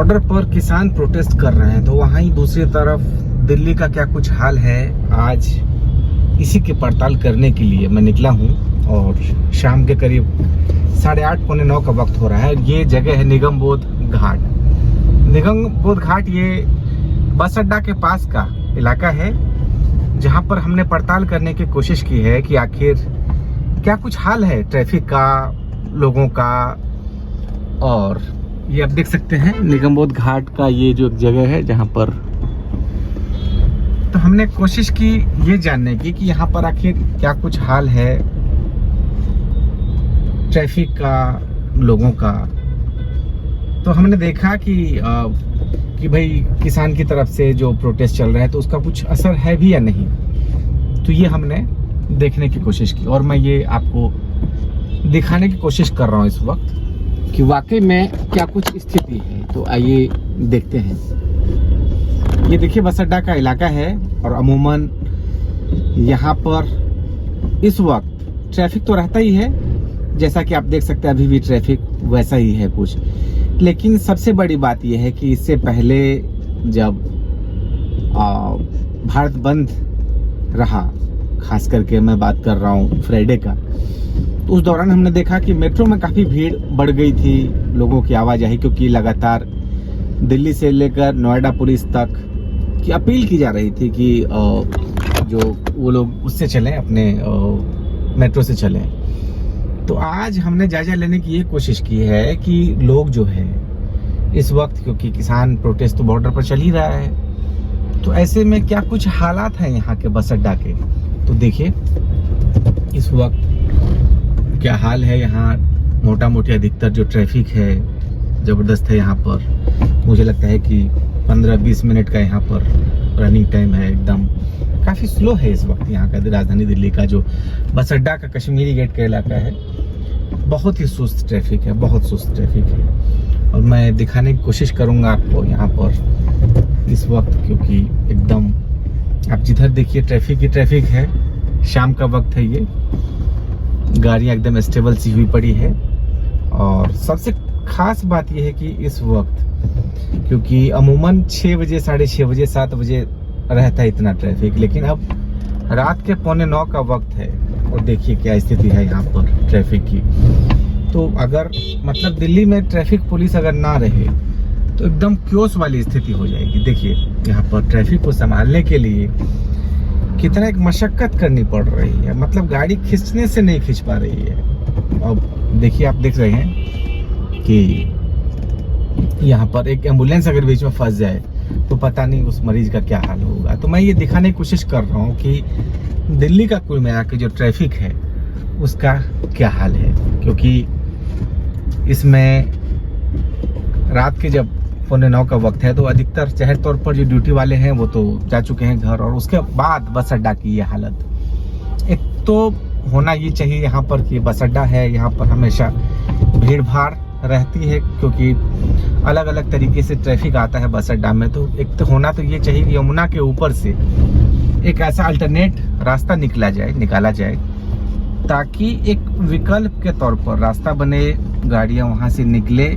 Border पर किसान protest कर रहे हैं, तो वहाँ ही दूसरी तरफ दिल्ली का क्या कुछ हाल है। आज इसी की पड़ताल करने के लिए मैं निकला हूँ और शाम के करीब 8:30 पौने 9 का वक्त हो रहा है। ये जगह है निगम बोध घाट। निगम बोध घाट ये बस अड्डा के पास का इलाका है, जहाँ पर हमने पड़ताल करने की कोशिश की है कि आखिर क्या कुछ हाल है ट्रैफिक का, लोगों का। और ये आप देख सकते हैं निगम बोध घाट का ये जो जगह है जहाँ पर, तो हमने कोशिश की ये जानने की कि यहाँ पर आखिर क्या कुछ हाल है ट्रैफिक का, लोगों का। तो हमने देखा कि भाई किसान की तरफ से जो प्रोटेस्ट चल रहा है तो उसका कुछ असर है भी या नहीं। तो ये हमने देखने की कोशिश की और मैं ये आपको दिखाने की कोशिश कर रहा हूँ इस वक्त कि वाकई में क्या कुछ स्थिति है। तो आइए देखते हैं। ये देखिए बस अड्डा का इलाका है और अमूमन यहाँ पर इस वक्त ट्रैफिक तो रहता ही है, जैसा कि आप देख सकते हैं अभी भी ट्रैफिक वैसा ही है कुछ। लेकिन सबसे बड़ी बात यह है कि इससे पहले जब भारत बंद रहा, खास करके मैं बात कर रहा हूँ फ्राइडे का, तो उस दौरान हमने देखा कि मेट्रो में काफ़ी भीड़ बढ़ गई थी, लोगों की आवाजाही, क्योंकि लगातार दिल्ली से लेकर नोएडा पुलिस तक की अपील की जा रही थी कि जो वो लोग उससे चलें, अपने मेट्रो से चलें। तो आज हमने जायजा लेने की ये कोशिश की है कि लोग जो है इस वक्त, क्योंकि किसान प्रोटेस्ट तो बॉर्डर पर चल ही रहा है, तो ऐसे में क्या कुछ हालात हैं यहाँ के बस अड्डा के। तो देखिए इस वक्त क्या हाल है यहाँ। मोटा मोटी अधिकतर जो ट्रैफिक है ज़बरदस्त है यहाँ पर। मुझे लगता है कि 15-20 मिनट का यहाँ पर रनिंग टाइम है। एकदम काफ़ी स्लो है इस वक्त यहाँ का राजधानी दिल्ली का जो बस अड्डा का कश्मीरी गेट का इलाका है। बहुत ही सुस्त ट्रैफिक है, बहुत सुस्त ट्रैफिक है। और मैं दिखाने की कोशिश करूँगा आपको यहाँ पर इस वक्त, क्योंकि एकदम आप जिधर देखिए ट्रैफिक ही ट्रैफिक है। शाम का वक्त है, ये गाड़ियाँ एकदम स्टेबल सी हुई पड़ी है। और सबसे खास बात यह है कि इस वक्त, क्योंकि अमूमन 6 बजे, 6:30 बजे, 7 बजे रहता है इतना ट्रैफिक, लेकिन अब रात के पौने 9 का वक्त है और देखिए क्या स्थिति है यहाँ पर ट्रैफिक की। तो अगर मतलब दिल्ली में ट्रैफिक पुलिस अगर ना रहे तो एकदम क्योस वाली स्थिति हो जाएगी। देखिए यहाँ पर ट्रैफिक को संभालने के लिए कितना एक मशक्कत करनी पड़ रही है, मतलब गाड़ी खींचने से नहीं खींच पा रही है। अब देखिए आप देख रहे हैं कि यहाँ पर एक एम्बुलेंस अगर बीच में फंस जाए तो पता नहीं उस मरीज का क्या हाल होगा। तो मैं ये दिखाने की कोशिश कर रहा हूँ कि दिल्ली का कुल मिला के जो ट्रैफिक है उसका क्या हाल है, क्योंकि इसमें रात के जब 8:45 का वक्त है तो अधिकतर जाहिर तौर पर जो ड्यूटी वाले हैं वो तो जा चुके हैं घर, और उसके बाद बस अड्डा की ये हालत। एक तो होना ये चाहिए यहाँ पर कि बस अड्डा है, यहाँ पर हमेशा भीड़ भाड़ रहती है, क्योंकि अलग अलग तरीके से ट्रैफिक आता है बस अड्डा में। तो एक तो होना तो ये चाहिए यमुना के ऊपर से एक ऐसा अल्टरनेट रास्ता निकाला जाए ताकि एक विकल्प के तौर पर रास्ता बने, गाड़ियाँ वहाँ से निकले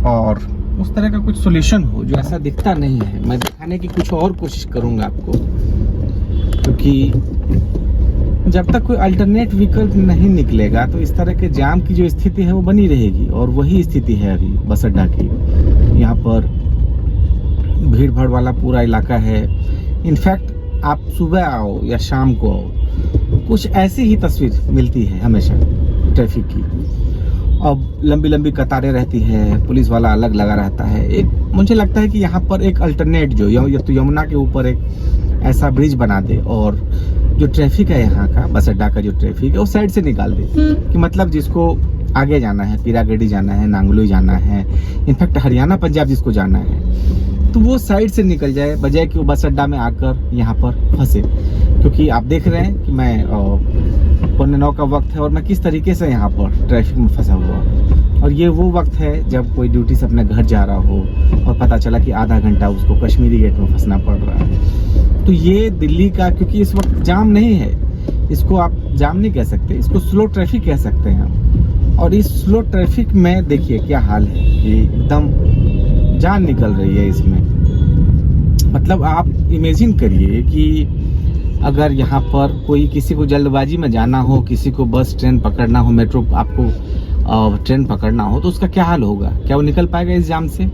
और उस तरह का कुछ सॉल्यूशन हो। जो ऐसा दिखता नहीं है, मैं दिखाने की कुछ और कोशिश करूँगा आपको, क्योंकि जब तक कोई अल्टरनेट विकल्प नहीं निकलेगा तो इस तरह के जाम की जो स्थिति है वो बनी रहेगी। और वही स्थिति है अभी बस अड्डा की। यहाँ पर भीड़ भाड़ वाला पूरा इलाका है। इनफैक्ट आप सुबह आओ या शाम को आओ, कुछ ऐसी ही तस्वीर मिलती है हमेशा ट्रैफिक की। अब लंबी लंबी कतारें रहती है, पुलिस वाला अलग लगा रहता है। एक मुझे लगता है कि यहाँ पर एक अल्टरनेट जो तो यमुना के ऊपर एक ऐसा ब्रिज बना दे और जो ट्रैफिक है यहाँ का बस अड्डा का जो ट्रैफिक है वो साइड से निकाल दे, कि मतलब जिसको आगे जाना है, पीरागढ़ी जाना है, नांगलोई जाना है, इनफैक्ट हरियाणा पंजाब जिसको जाना है, तो वो साइड से निकल जाए, बजाय कि वो बस अड्डा में आकर यहाँ पर फंसे। क्योंकि आप देख रहे हैं कि मैं 8:45 का वक्त है और मैं किस तरीके से यहाँ पर ट्रैफिक में फंसा हुआ हूँ। और ये वो वक्त है जब कोई ड्यूटी से अपने घर जा रहा हो और पता चला कि आधा घंटा उसको कश्मीरी गेट में फंसना पड़ रहा है। तो ये दिल्ली का, क्योंकि इस वक्त जाम नहीं है, इसको आप जाम नहीं कह सकते, इसको स्लो ट्रैफिक कह सकते हैं हम। और इस स्लो ट्रैफिक में देखिए क्या हाल है, ये एकदम जान निकल रही है इसमें। मतलब आप इमेजिन करिए कि अगर यहाँ पर कोई किसी को जल्दबाजी में जाना हो, किसी को बस ट्रेन पकड़ना हो, मेट्रो आपको ट्रेन पकड़ना हो, तो उसका क्या हाल होगा? क्या वो निकल पाएगा इस जाम से?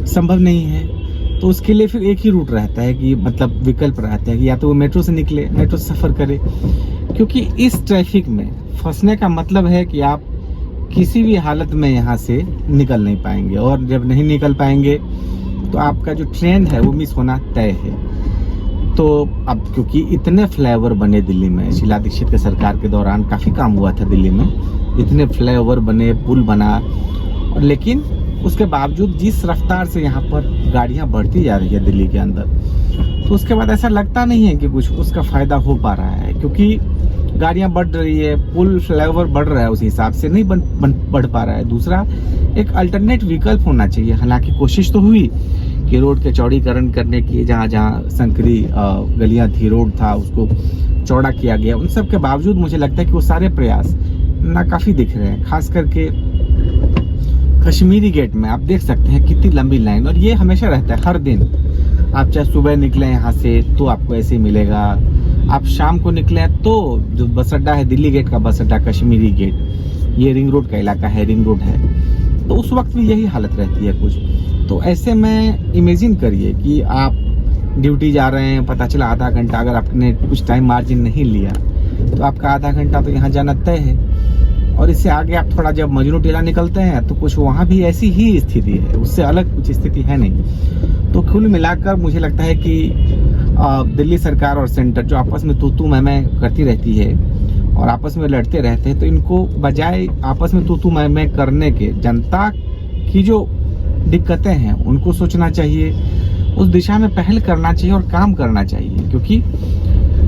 संभव नहीं है। तो उसके लिए फिर एक ही रूट रहता है कि मतलब विकल्प रहता है कि या तो वो मेट्रो से निकले, मेट्रो से सफ़र करे, क्योंकि इस ट्रैफिक में फंसने का मतलब है कि आप किसी भी हालत में यहाँ से निकल नहीं पाएंगे, और जब नहीं निकल पाएंगे तो आपका जो ट्रेन है वो मिस होना तय है। तो अब क्योंकि इतने फ्लाईओवर बने दिल्ली में, शीला दीक्षित के सरकार के दौरान काफ़ी काम हुआ था दिल्ली में, इतने फ्लाईओवर बने, पुल बना, और लेकिन उसके बावजूद जिस रफ्तार से यहाँ पर गाड़ियाँ बढ़ती जा रही है दिल्ली के अंदर, तो उसके बाद ऐसा लगता नहीं है कि कुछ उसका फ़ायदा हो पा रहा है, क्योंकि गाड़ियाँ बढ़ रही है, पुल फ्लाईओवर बढ़ रहा है, उस हिसाब से नहीं बढ़ पा रहा है। दूसरा, एक अल्टरनेट विकल्प होना चाहिए। हालांकि कोशिश तो हुई कि रोड के चौड़ीकरण करने की, जहाँ जहाँ संकरी गलियाँ थी, रोड था, उसको चौड़ा किया गया। उन सब के बावजूद मुझे लगता है कि वो सारे प्रयास नाकाफ़ी दिख रहे हैं। खास करके कश्मीरी गेट में आप देख सकते हैं कितनी लंबी लाइन, और ये हमेशा रहता है, हर दिन। आप चाहे सुबह निकले यहाँ से तो आपको ऐसे ही मिलेगा, आप शाम को निकले तो जो बस अड्डा है, दिल्ली गेट का बस अड्डा, कश्मीरी गेट, ये रिंग रोड का इलाका है, रिंग रोड है, तो उस वक्त भी यही हालत रहती है कुछ। तो ऐसे में इमेजिन करिए कि आप ड्यूटी जा रहे हैं, पता चला आधा घंटा, अगर आपने कुछ टाइम मार्जिन नहीं लिया तो आपका आधा घंटा तो यहाँ जाना तय है। और इससे आगे आप थोड़ा जब मजनू टीला निकलते हैं तो कुछ वहाँ भी ऐसी ही स्थिति है, उससे अलग कुछ स्थिति है नहीं। तो कुल मिलाकर मुझे लगता है कि दिल्ली सरकार और सेंटर जो आपस में तू मैं करती रहती है और आपस में लड़ते रहते हैं, तो इनको बजाय आपस में तू मैं करने के, जनता की जो दिक्कतें हैं उनको सोचना चाहिए, उस दिशा में पहल करना चाहिए और काम करना चाहिए। क्योंकि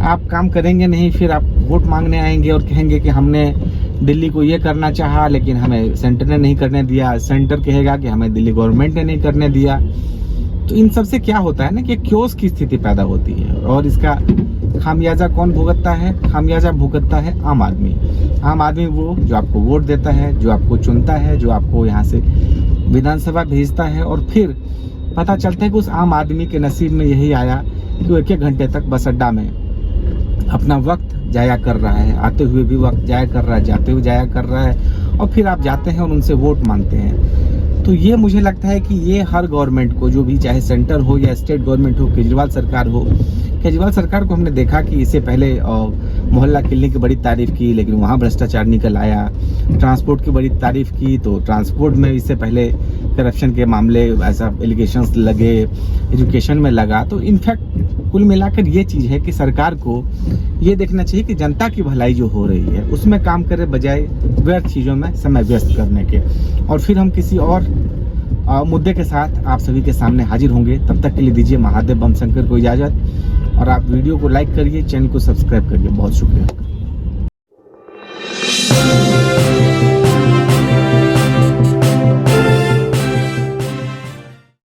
आप काम करेंगे नहीं, फिर आप वोट मांगने आएंगे और कहेंगे कि हमने दिल्ली को ये करना चाहा लेकिन हमें सेंटर ने नहीं करने दिया, सेंटर कहेगा कि हमें दिल्ली गवर्नमेंट ने नहीं करने दिया। तो इन सब से क्या होता है ना कि क्योस की स्थिति पैदा होती है, और इसका खामियाजा कौन भुगतता है? खामियाजा भुगतता है आम आदमी। आम आदमी वो जो आपको वोट देता है, जो आपको चुनता है, जो आपको यहाँ से विधानसभा भेजता है, और फिर पता चलता है कि उस आम आदमी के नसीब में यही आया कि वो 1-1 घंटे तक बस अड्डा में अपना वक्त जाया कर रहा है, आते हुए भी वक्त जाया कर रहा है, जाते हुए जाया कर रहा है, और फिर आप जाते हैं और उनसे वोट मांगते हैं। तो ये मुझे लगता है कि ये हर गवर्नमेंट को, जो भी, चाहे सेंटर हो या स्टेट गवर्नमेंट हो, केजरीवाल सरकार हो, केजरीवाल सरकार को हमने देखा कि इससे पहले मोहल्ला क्लिनिक की बड़ी तारीफ की, लेकिन वहाँ भ्रष्टाचार निकल आया। ट्रांसपोर्ट की बड़ी तारीफ की, तो ट्रांसपोर्ट में इससे पहले करप्शन के मामले, ऐसा एलिगेशंस लगे, एजुकेशन में लगा। तो इनफैक्ट कुल मिलाकर ये चीज़ है कि सरकार को ये देखना चाहिए कि जनता की भलाई जो हो रही है उसमें काम करे, बजाय व्यर्थ चीज़ों में समय व्यस्त करने के। और फिर हम किसी और मुद्दे के साथ आप सभी के सामने हाजिर होंगे। तब तक के लिए दीजिए महादेव बम शंकर को इजाज़त, और आप वीडियो को लाइक करिए, चैनल को सब्सक्राइब करिए। बहुत शुक्रिया।